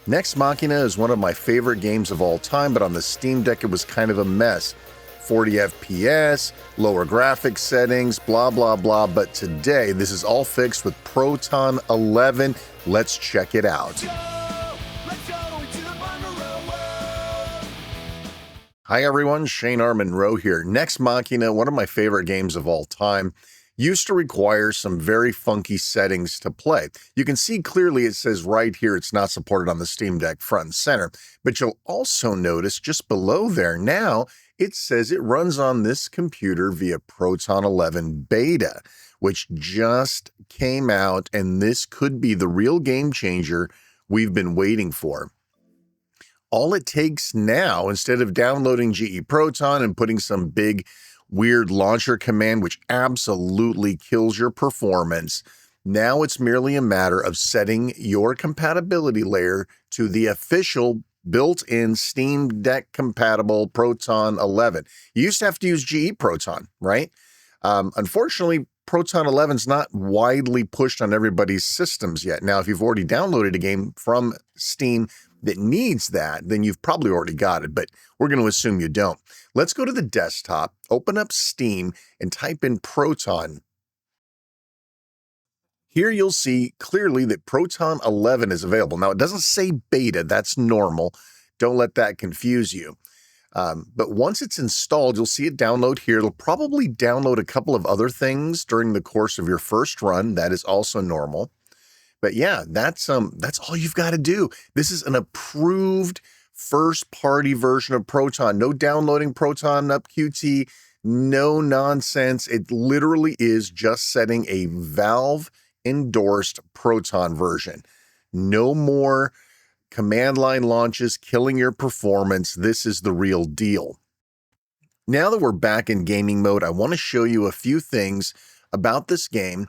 Nex Machina is one of my favorite games of all time, but on the Steam Deck it was kind of a mess. 40 FPS, lower graphics settings, blah blah blah, but today this is all fixed with Proton 11. Let's check it out. Hi everyone, Shane R. Monroe here. Nex Machina, one of my favorite games of all time, used to require some very funky settings to play. You can see clearly it says right here it's not supported on the Steam Deck front and center, but you'll also notice just below there now it says it runs on this computer via Proton 11 Beta, which just came out, and this could be the real game changer we've been waiting for. All it takes now, instead of downloading GE Proton and putting some big weird launcher command which absolutely kills your performance, now it's merely a matter of setting your compatibility layer to the official built-in Steam Deck compatible Proton 11. You used to have to use GE Proton, right? Unfortunately, Proton 11 is not widely pushed on everybody's systems yet. Now, if you've already downloaded a game from Steam that needs that, then you've probably already got it, but we're going to assume you don't. Let's go to the desktop, open up Steam, and type in Proton. Here you'll see clearly that Proton 11 is available. Now, it doesn't say beta. That's normal. Don't let that confuse you. But once it's installed, you'll see it download here. It'll probably download a couple of other things during the course of your first run. That is also normal. But yeah, that's all you've got to do. This is an approved first-party version of Proton. No downloading Proton up Qt, no nonsense. It literally is just setting a Valve-endorsed Proton version. No more command line launches killing your performance. This is the real deal. Now that we're back in gaming mode, I want to show you a few things about this game.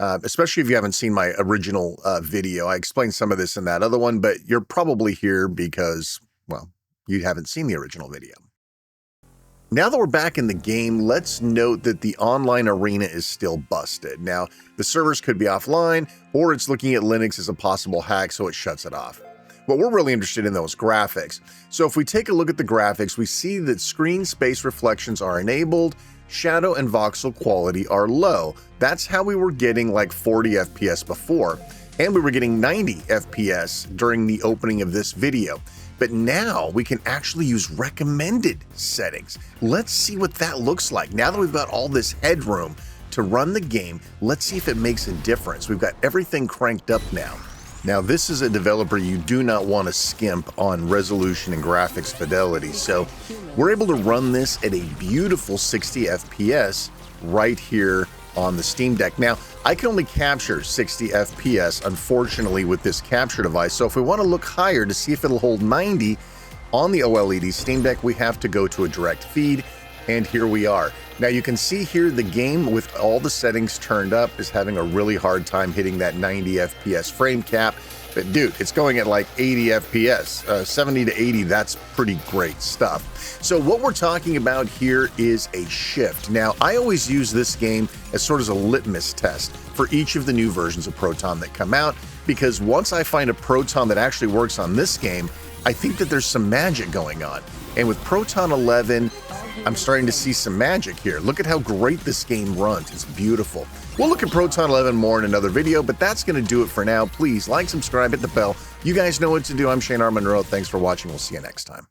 Especially if you haven't seen my original video. I explained some of this in that other one, but you're probably here because, well, you haven't seen the original video. Now that we're back in the game, let's note that the online arena is still busted. Now, the servers could be offline, or it's looking at Linux as a possible hack, so it shuts it off. What we're really interested in, though, is graphics. So if we take a look at the graphics, we see that screen space reflections are enabled, shadow and voxel quality are low. That's how we were getting like 40 FPS before, and we were getting 90 FPS during the opening of this video. But now we can actually use recommended settings. Let's see what that looks like. Now that we've got all this headroom to run the game, let's see if it makes a difference. We've got everything cranked up now. Now, this is a developer you do not want to skimp on resolution and graphics fidelity, so we're able to run this at a beautiful 60 FPS right here on the Steam Deck. Now, I can only capture 60 FPS, unfortunately, with this capture device, so if we want to look higher to see if it'll hold 90 on the OLED Steam Deck, we have to go to a direct feed, and here we are. Now, you can see here the game with all the settings turned up is having a really hard time hitting that 90 FPS frame cap. But dude, it's going at like 80 FPS, 70 to 80, that's pretty great stuff. So what we're talking about here is a shift. Now, I always use this game as sort of a litmus test for each of the new versions of Proton that come out, because once I find a Proton that actually works on this game, I think that there's some magic going on. And with Proton 11, I'm starting to see some magic here. Look at how great this game runs. It's beautiful. We'll look at Proton 11 more in another video, but that's going to do it for now. Please like, subscribe, hit the bell. You guys know what to do. I'm Shane R. Monroe. Thanks for watching. We'll see you next time.